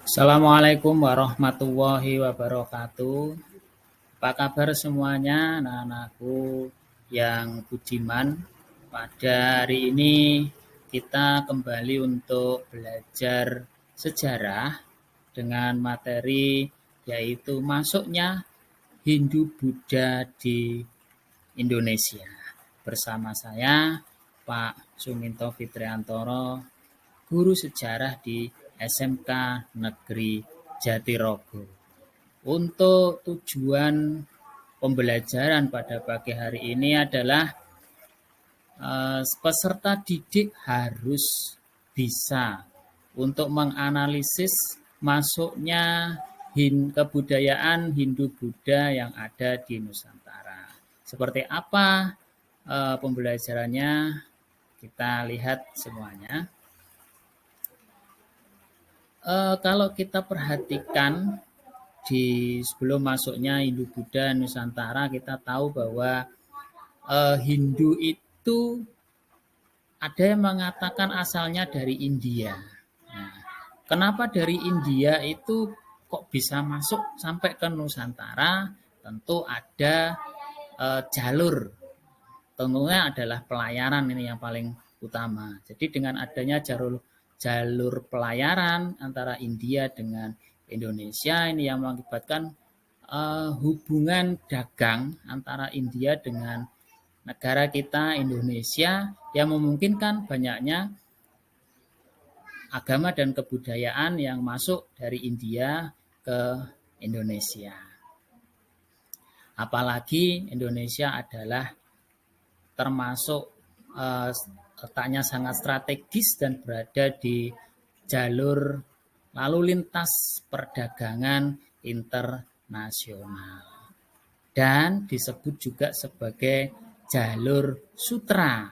Assalamualaikum warahmatullahi wabarakatuh. Apa kabar semuanya, anak-anakku yang budiman? Pada hari ini kita kembali untuk belajar sejarah dengan materi yaitu masuknya Hindu-Buddha di Indonesia. Bersama saya Pak Suminto Fitriantoro, guru sejarah di SMK Negeri Jatirogo. Untuk tujuan pembelajaran pada pagi hari ini adalah peserta didik harus bisa untuk menganalisis masuknya kebudayaan Hindu-Buddha yang ada di Nusantara. Seperti apa pembelajarannya? Kita lihat semuanya. Kalau kita perhatikan di sebelum masuknya Hindu-Buddha Nusantara, kita tahu bahwa Hindu itu ada yang mengatakan asalnya dari India. Nah, kenapa dari India itu kok bisa masuk sampai ke Nusantara? Tentu ada jalur. Tentunya adalah pelayaran ini yang paling utama. Jadi dengan adanya jalur pelayaran antara India dengan Indonesia ini yang mengakibatkan hubungan dagang antara India dengan negara kita Indonesia yang memungkinkan banyaknya agama dan kebudayaan yang masuk dari India ke Indonesia. Apalagi Indonesia adalah termasuk letaknya sangat strategis dan berada di jalur lalu lintas perdagangan internasional dan disebut juga sebagai jalur sutra.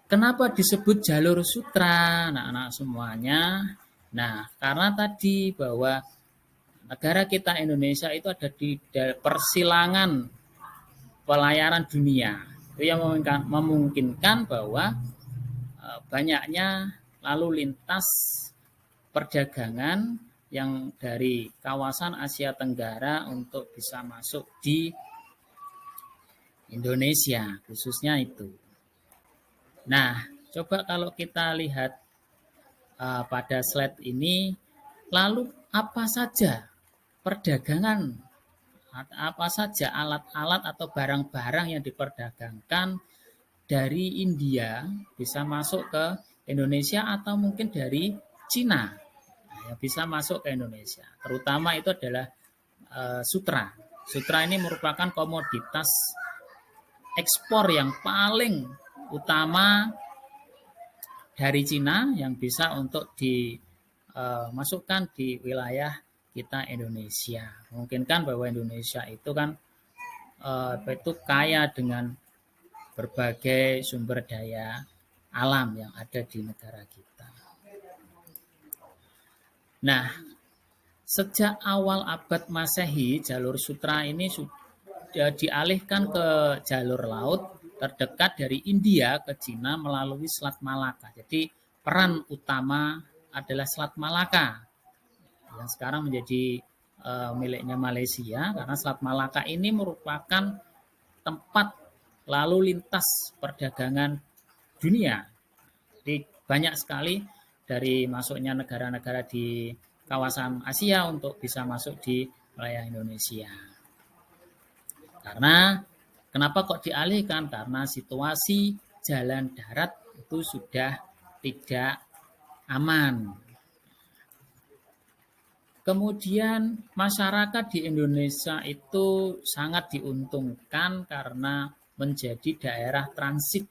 Kenapa disebut jalur sutra, anak-anak semuanya? Nah, karena tadi bahwa negara kita Indonesia itu ada di persilangan pelayaran dunia. Itu yang memungkinkan bahwa banyaknya lalu lintas perdagangan yang dari kawasan Asia Tenggara untuk bisa masuk di Indonesia, khususnya itu. Nah, coba kalau kita lihat pada slide ini, lalu apa saja perdagangan, apa saja alat-alat atau barang-barang yang diperdagangkan dari India bisa masuk ke Indonesia atau mungkin dari Cina yang bisa masuk ke Indonesia. Terutama itu adalah sutra. Sutra ini merupakan komoditas ekspor yang paling utama dari Cina yang bisa untuk dimasukkan di wilayah kita Indonesia. Memungkinkan bahwa Indonesia itu kan itu kaya dengan berbagai sumber daya alam yang ada di negara kita. Nah, sejak awal abad Masehi, jalur sutra ini sudah dialihkan ke jalur laut terdekat dari India ke Cina melalui Selat Malaka. Jadi peran utama adalah Selat Malaka yang sekarang menjadi miliknya Malaysia karena Selat Malaka ini merupakan tempat lalu lintas perdagangan dunia. Jadi banyak sekali dari masuknya negara-negara di kawasan Asia untuk bisa masuk di wilayah Indonesia. Karena kenapa kok dialihkan? Karena situasi jalan darat itu sudah tidak aman. Kemudian masyarakat di Indonesia itu sangat diuntungkan karena menjadi daerah transit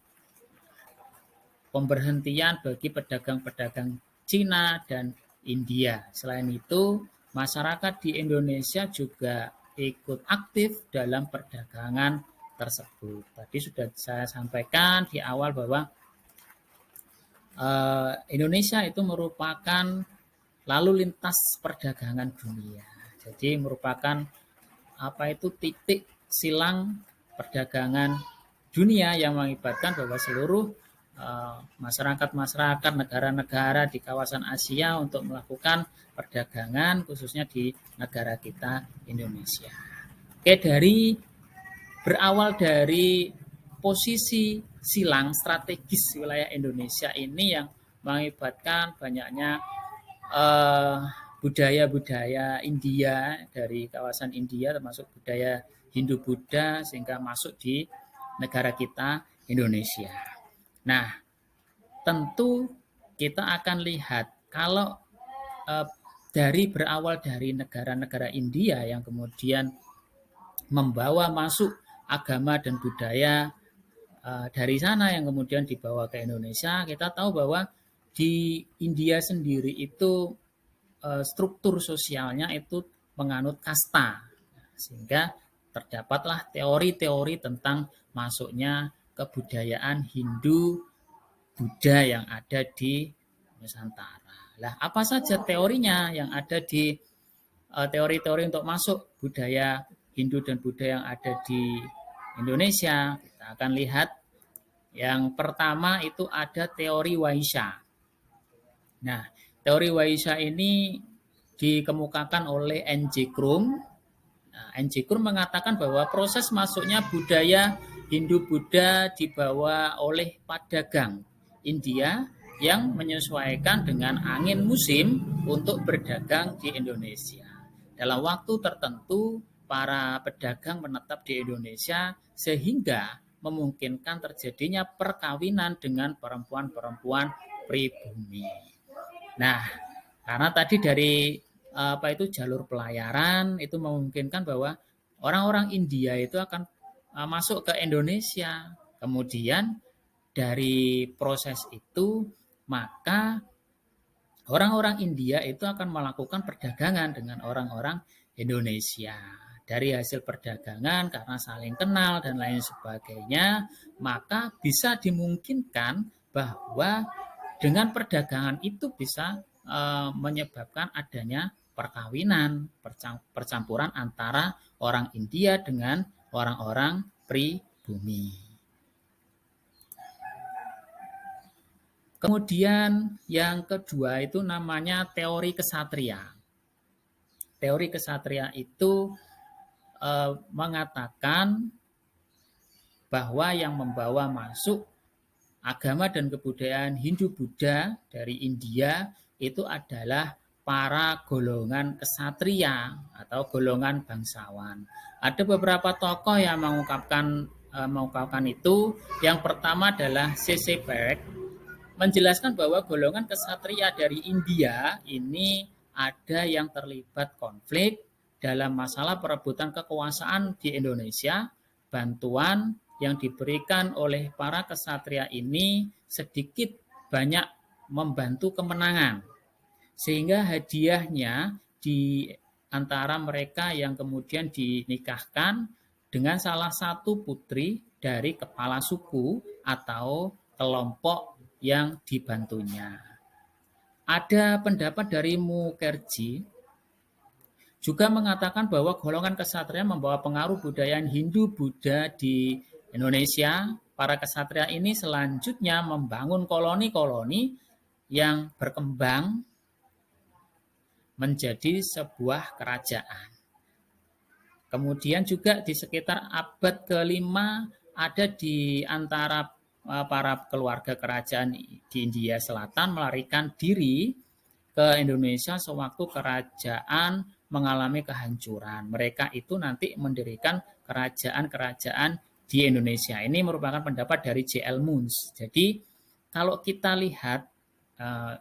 pemberhentian bagi pedagang-pedagang Cina dan India. Selain itu, masyarakat di Indonesia juga ikut aktif dalam perdagangan tersebut. Tadi sudah saya sampaikan di awal bahwa Indonesia itu merupakan lalu lintas perdagangan dunia. Jadi merupakan titik silang perdagangan dunia yang mengakibatkan bahwa seluruh masyarakat-masyarakat negara-negara di kawasan Asia untuk melakukan perdagangan khususnya di negara kita Indonesia. Oke, berawal dari posisi silang strategis wilayah Indonesia ini yang mengakibatkan banyaknya eh, budaya-budaya India dari kawasan India termasuk budaya Hindu-Buddha sehingga masuk di negara kita Indonesia. Nah, tentu kita akan lihat kalau eh, berawal dari negara-negara India yang kemudian membawa masuk agama dan budaya dari sana yang kemudian dibawa ke Indonesia, kita tahu bahwa di India sendiri itu struktur sosialnya itu menganut kasta, sehingga terdapatlah teori-teori tentang masuknya kebudayaan Hindu Buddha yang ada di Nusantara. Lah, apa saja teorinya yang ada di teori-teori untuk masuk budaya Hindu dan Buddha yang ada di Indonesia? Kita akan lihat yang pertama itu ada teori Waisya. Nah, teori Waisya ini dikemukakan oleh N.J. Krum. Nah, N.J. Krum mengatakan bahwa proses masuknya budaya Hindu-Buddha dibawa oleh pedagang India yang menyesuaikan dengan angin musim untuk berdagang di Indonesia. Dalam waktu tertentu, para pedagang menetap di Indonesia sehingga memungkinkan terjadinya perkawinan dengan perempuan-perempuan pribumi. Nah, karena tadi dari jalur pelayaran itu memungkinkan bahwa orang-orang India itu akan masuk ke Indonesia. Kemudian dari proses itu maka orang-orang India itu akan melakukan perdagangan dengan orang-orang Indonesia. Dari hasil perdagangan karena saling kenal dan lain sebagainya, maka bisa dimungkinkan bahwa dengan perdagangan itu bisa menyebabkan adanya perkawinan, percampuran antara orang India dengan orang-orang pribumi. Kemudian yang kedua itu namanya teori kesatria. Teori kesatria itu mengatakan bahwa yang membawa masuk agama dan kebudayaan Hindu-Buddha dari India itu adalah para golongan kesatria atau golongan bangsawan. Ada beberapa tokoh yang mengungkapkan itu. Yang pertama adalah C.C. Peck, menjelaskan bahwa golongan kesatria dari India ini ada yang terlibat konflik dalam masalah perebutan kekuasaan di Indonesia. Bantuan yang diberikan oleh para kesatria ini sedikit banyak membantu kemenangan, sehingga hadiahnya di antara mereka yang kemudian dinikahkan dengan salah satu putri dari kepala suku atau kelompok yang dibantunya. Ada pendapat dari Mukherjee juga mengatakan bahwa golongan kesatria membawa pengaruh budaya Hindu-Buddha di Indonesia. Para kesatria ini selanjutnya membangun koloni-koloni yang berkembang menjadi sebuah kerajaan. Kemudian juga di sekitar abad ke-5 ada di antara para keluarga kerajaan di India Selatan melarikan diri ke Indonesia sewaktu kerajaan mengalami kehancuran. Mereka itu nanti mendirikan kerajaan-kerajaan di Indonesia. Ini merupakan pendapat dari J.L. Munz. Jadi kalau kita lihat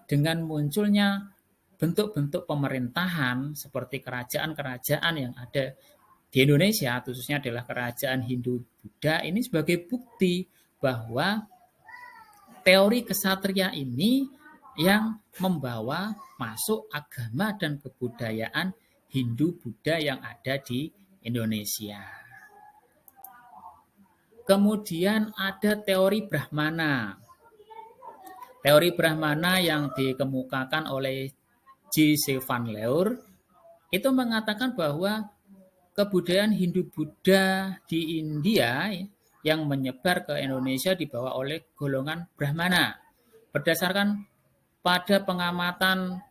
dengan munculnya bentuk-bentuk pemerintahan seperti kerajaan-kerajaan yang ada di Indonesia, khususnya adalah kerajaan Hindu-Buddha, ini sebagai bukti bahwa teori kesatria ini yang membawa masuk agama dan kebudayaan Hindu-Buddha yang ada di Indonesia. Kemudian ada teori Brahmana. Teori Brahmana yang dikemukakan oleh J.C. Van Leur itu mengatakan bahwa kebudayaan Hindu-Buddha di India yang menyebar ke Indonesia dibawa oleh golongan Brahmana. Berdasarkan pada pengamatan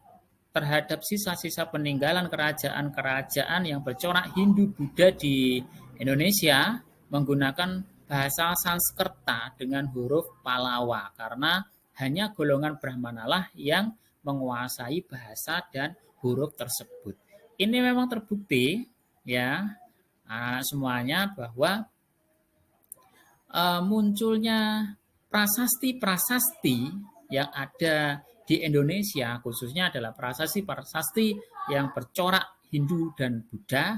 terhadap sisa-sisa peninggalan kerajaan-kerajaan yang bercorak Hindu-Buddha di Indonesia menggunakan bahasa Sanskerta dengan huruf Palawa karena hanya golongan Brahmana lah yang menguasai bahasa dan huruf tersebut. Ini memang terbukti ya semuanya bahwa munculnya prasasti-prasasti yang ada di Indonesia khususnya adalah prasasti-prasasti yang bercorak Hindu dan Buddha.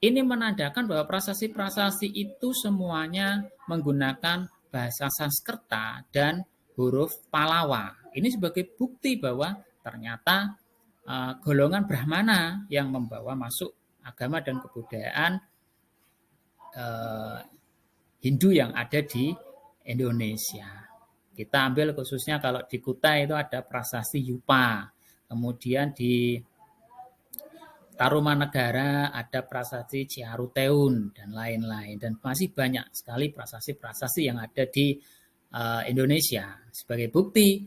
Ini menandakan bahwa prasasti-prasasti itu semuanya menggunakan bahasa Sanskerta dan huruf Palawa. Ini sebagai bukti bahwa ternyata golongan Brahmana yang membawa masuk agama dan kebudayaan Hindu yang ada di Indonesia. Kita ambil khususnya kalau di Kutai itu ada prasasti Yupa. Kemudian di Tarumanegara ada prasasti Ciaruteun dan lain-lain. Dan masih banyak sekali prasasti-prasasti yang ada di Indonesia. Sebagai bukti,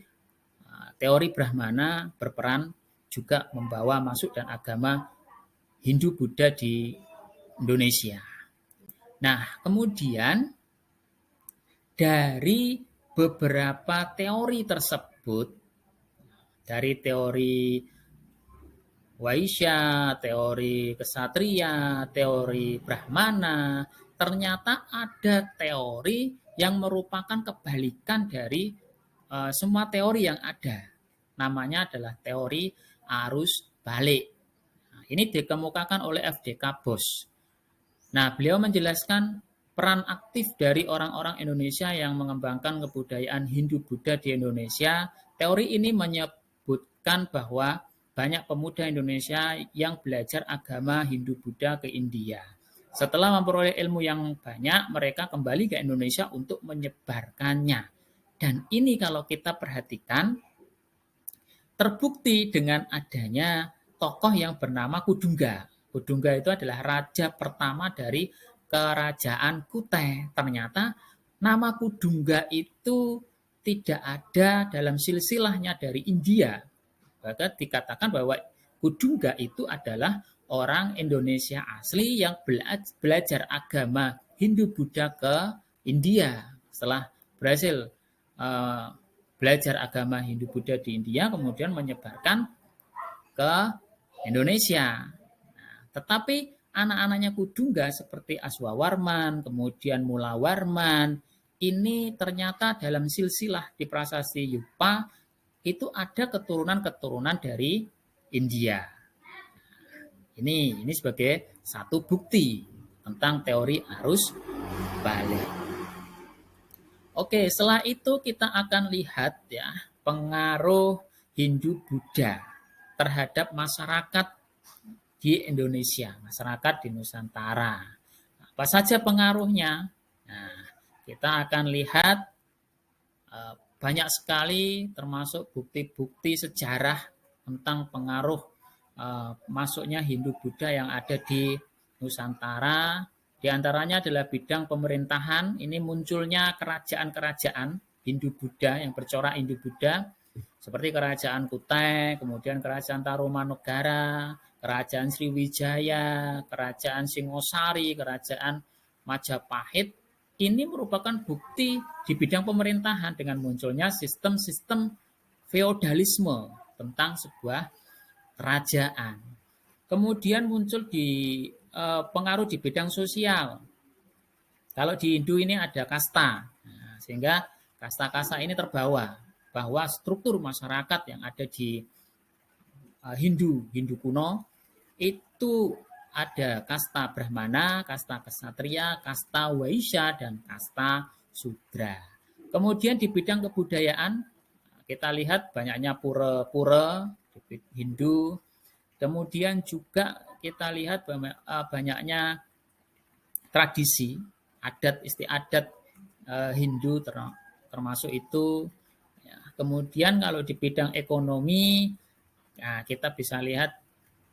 teori Brahmana berperan juga membawa masuk dan agama Hindu-Buddha di Indonesia. Nah, kemudian dari beberapa teori tersebut, dari teori Waisya, teori Kesatria, teori Brahmana, ternyata ada teori yang merupakan kebalikan dari semua teori yang ada. Namanya adalah teori arus balik. Nah, ini dikemukakan oleh FDK Bos. Nah, beliau menjelaskan peran aktif dari orang-orang Indonesia yang mengembangkan kebudayaan Hindu-Buddha di Indonesia. Teori ini menyebutkan bahwa banyak pemuda Indonesia yang belajar agama Hindu-Buddha ke India. Setelah memperoleh ilmu yang banyak, mereka kembali ke Indonesia untuk menyebarkannya. Dan ini kalau kita perhatikan, terbukti dengan adanya tokoh yang bernama Kudungga. Kudungga itu adalah raja pertama dari kerajaan Kutai. Ternyata nama Kudungga itu tidak ada dalam silsilahnya dari India. Bahkan dikatakan bahwa Kudungga itu adalah orang Indonesia asli yang belajar agama Hindu-Buddha ke India. Setelah berhasil belajar agama Hindu-Buddha di India, kemudian menyebarkan ke Indonesia. Nah, tetapi anak-anaknya Kudungga seperti Aswawarman, kemudian Mulawarman, ini ternyata dalam silsilah di prasasti Yupa itu ada keturunan-keturunan dari India. Ini sebagai satu bukti tentang teori arus balik. Oke, setelah itu kita akan lihat ya pengaruh Hindu-Buddha terhadap masyarakat di Indonesia, masyarakat di Nusantara. Apa saja pengaruhnya? Nah, kita akan lihat banyak sekali termasuk bukti-bukti sejarah tentang pengaruh masuknya Hindu-Buddha yang ada di Nusantara. Di antaranya adalah bidang pemerintahan. Ini munculnya kerajaan-kerajaan Hindu-Buddha yang bercorak Hindu-Buddha seperti kerajaan Kutai, kemudian kerajaan Tarumanegara, kerajaan Sriwijaya, kerajaan Singosari, kerajaan Majapahit. Ini merupakan bukti di bidang pemerintahan dengan munculnya sistem-sistem feodalisme tentang sebuah kerajaan. Kemudian muncul di pengaruh di bidang sosial. Kalau di Hindu ini ada kasta, nah, sehingga kasta-kasta ini terbawa bahwa struktur masyarakat yang ada di Hindu kuno itu ada kasta Brahmana, kasta Ksatria, kasta Waisya, dan kasta Sudra. Kemudian di bidang kebudayaan, kita lihat banyaknya pura-pura di Hindu. Kemudian juga kita lihat banyaknya tradisi, adat istiadat Hindu termasuk itu. Kemudian kalau di bidang ekonomi, kita bisa lihat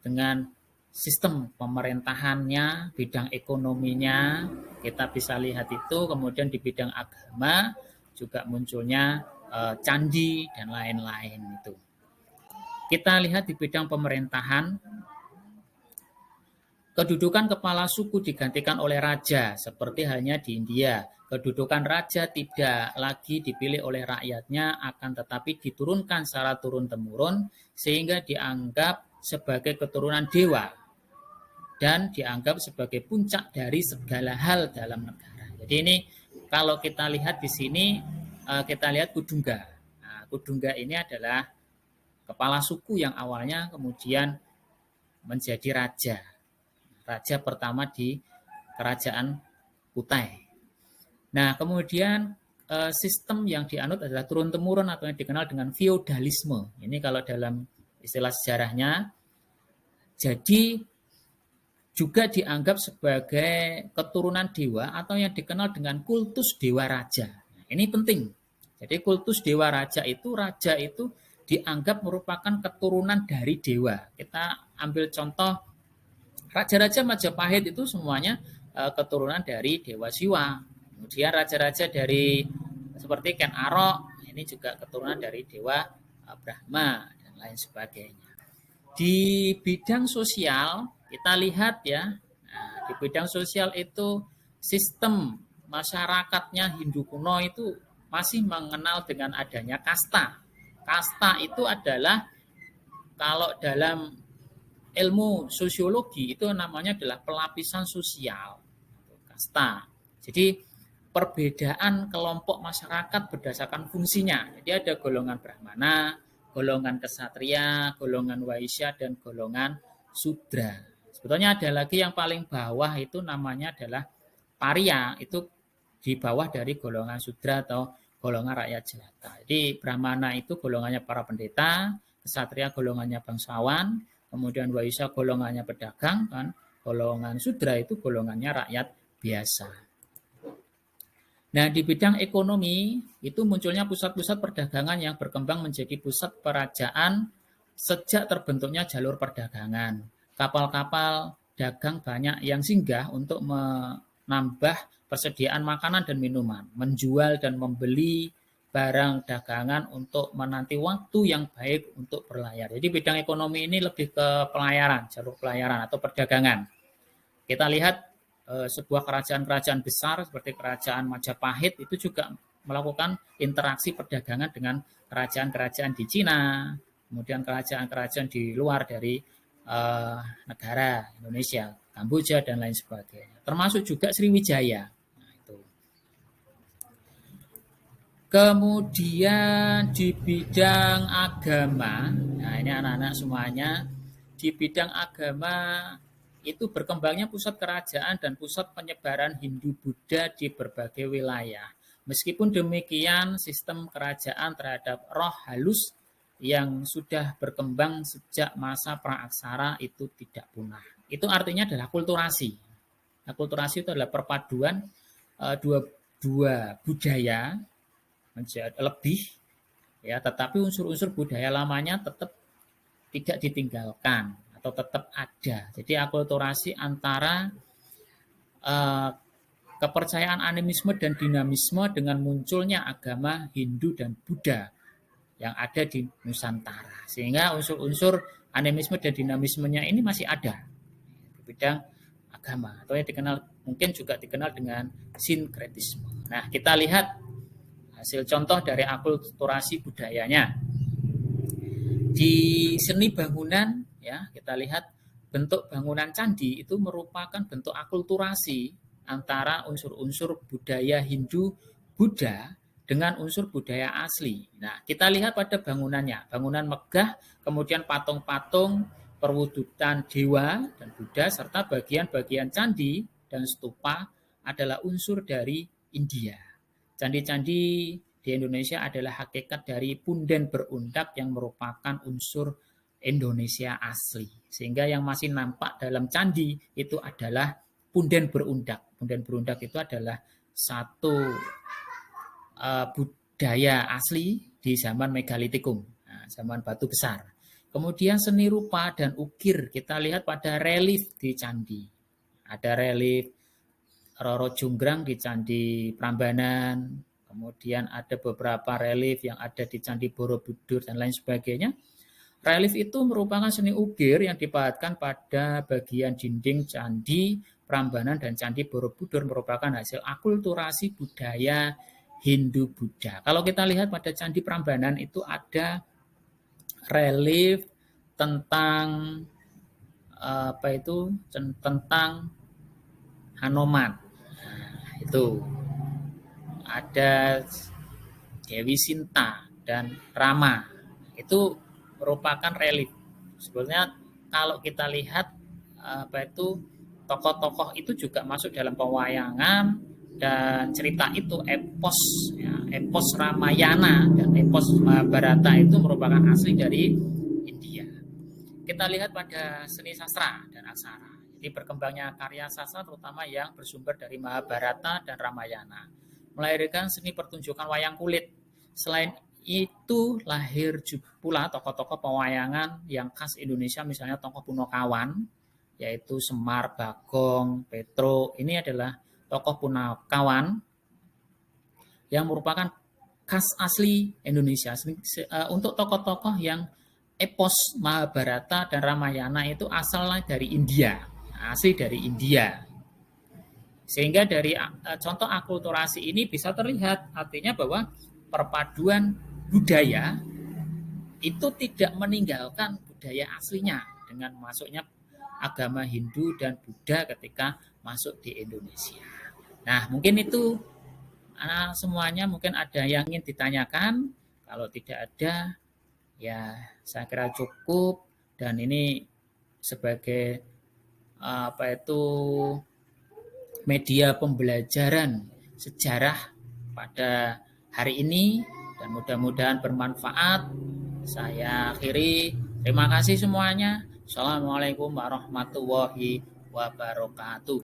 dengan sistem pemerintahannya, bidang ekonominya, kita bisa lihat itu. Kemudian di bidang agama juga munculnya candi dan lain-lain itu. Kita lihat di bidang pemerintahan, kedudukan kepala suku digantikan oleh raja, seperti halnya di India. Kedudukan raja tidak lagi dipilih oleh rakyatnya, akan tetapi diturunkan secara turun-temurun, sehingga dianggap sebagai keturunan dewa dan dianggap sebagai puncak dari segala hal dalam negara. Jadi ini kalau kita lihat di sini, kita lihat Kudungga. Nah, Kudungga ini adalah kepala suku yang awalnya kemudian menjadi raja. Raja pertama di kerajaan Kutai. Nah, kemudian sistem yang dianut adalah turun-temurun atau yang dikenal dengan feodalisme. Ini kalau dalam istilah sejarahnya. Jadi juga dianggap sebagai keturunan dewa atau yang dikenal dengan kultus dewa raja. Ini penting. Jadi kultus dewa raja itu dianggap merupakan keturunan dari dewa. Kita ambil contoh raja-raja Majapahit itu semuanya keturunan dari Dewa Siwa. Kemudian raja-raja dari seperti Ken Arok, ini juga keturunan dari Dewa Brahma dan lain sebagainya. Di bidang sosial, kita lihat ya, di bidang sosial itu sistem masyarakatnya Hindu kuno itu masih mengenal dengan adanya kasta. Kasta itu adalah kalau dalam ilmu sosiologi itu namanya adalah pelapisan sosial, kasta. Jadi perbedaan kelompok masyarakat berdasarkan fungsinya. Jadi ada golongan Brahmana, golongan Ksatria, golongan Waisya, dan golongan Sudra. Sebetulnya ada lagi yang paling bawah itu namanya adalah Paria, itu di bawah dari golongan Sudra atau golongan rakyat jelata. Jadi Brahmana itu golongannya para pendeta, Ksatria golongannya bangsawan, kemudian Waisya golongannya pedagang, kan? Golongan Sudra itu golongannya rakyat biasa. Nah, di bidang ekonomi itu munculnya pusat-pusat perdagangan yang berkembang menjadi pusat kerajaan sejak terbentuknya jalur perdagangan. Kapal-kapal dagang banyak yang singgah untuk menambah persediaan makanan dan minuman, menjual dan membeli barang dagangan untuk menanti waktu yang baik untuk berlayar. Jadi bidang ekonomi ini lebih ke pelayaran, jalur pelayaran atau perdagangan. Kita lihat sebuah kerajaan-kerajaan besar seperti kerajaan Majapahit itu juga melakukan interaksi perdagangan dengan kerajaan-kerajaan di Cina, kemudian kerajaan-kerajaan di luar dari negara Indonesia, Kamboja dan lain sebagainya. Termasuk juga Sriwijaya. Nah, itu. Kemudian di bidang agama, nah ini anak-anak semuanya, di bidang agama itu berkembangnya pusat kerajaan dan pusat penyebaran Hindu-Buddha di berbagai wilayah. Meskipun demikian, sistem kerajaan terhadap roh halus yang sudah berkembang sejak masa praaksara itu tidak punah. Itu artinya adalah kulturasi. Nah, kulturasi itu adalah perpaduan dua budaya menjadi lebih, ya, tetapi unsur-unsur budaya lamanya tetap tidak ditinggalkan atau tetap ada. Jadi akulturasi antara kepercayaan animisme dan dinamisme dengan munculnya agama Hindu dan Buddha yang ada di Nusantara. Sehingga unsur-unsur animisme dan dinamismenya ini masih ada di bidang agama atau yang dikenal mungkin juga dikenal dengan sinkretisme. Nah, kita lihat hasil contoh dari akulturasi budayanya. Di seni bangunan ya, kita lihat bentuk bangunan candi itu merupakan bentuk akulturasi antara unsur-unsur budaya Hindu Buddha dengan unsur budaya asli. Nah, kita lihat pada bangunannya, bangunan megah, kemudian patung-patung, perwujudan dewa dan Buddha serta bagian-bagian candi dan stupa adalah unsur dari India. Candi-candi di Indonesia adalah hakikat dari punden berundak yang merupakan unsur Indonesia asli. Sehingga yang masih nampak dalam candi itu adalah punden berundak. Punden berundak itu adalah satu budaya asli di zaman megalitikum, zaman batu besar. Kemudian seni rupa dan ukir kita lihat pada relief di candi. Ada relief Roro Jonggrang di Candi Prambanan, kemudian ada beberapa relief yang ada di Candi Borobudur dan lain sebagainya. Relief itu merupakan seni ukir yang dipahatkan pada bagian dinding Candi Prambanan dan Candi Borobudur, merupakan hasil akulturasi budaya Hindu-Buddha. Kalau kita lihat pada Candi Prambanan itu ada relief tentang tentang Hanoman. Nah, itu ada Dewi Sinta dan Rama. Itu merupakan relief. Sebenarnya kalau kita lihat tokoh-tokoh itu juga masuk dalam pewayangan, dan cerita itu epos, ya, epos Ramayana dan epos Mahabharata itu merupakan asli dari India. Kita lihat pada seni sastra dan aksara. Jadi berkembangnya karya sastra terutama yang bersumber dari Mahabharata dan Ramayana melahirkan seni pertunjukan wayang kulit. Selain itu lahir pula tokoh-tokoh pewayangan yang khas Indonesia, misalnya tokoh Punokawan, yaitu Semar, Bagong, Petro. Ini adalah tokoh Punokawan yang merupakan khas asli Indonesia. Untuk tokoh-tokoh yang epos Mahabharata dan Ramayana itu asalnya dari India, asli dari India. Sehingga dari contoh akulturasi ini bisa terlihat, artinya bahwa perpaduan budaya itu tidak meninggalkan budaya aslinya dengan masuknya agama Hindu dan Buddha ketika masuk di Indonesia. Nah, mungkin itu semuanya, mungkin ada yang ingin ditanyakan. Kalau tidak ada, ya saya kira cukup. Dan ini sebagai media pembelajaran sejarah pada hari ini, dan mudah-mudahan bermanfaat. Saya akhiri. Terima kasih semuanya. Assalamualaikum warahmatullahi wabarakatuh.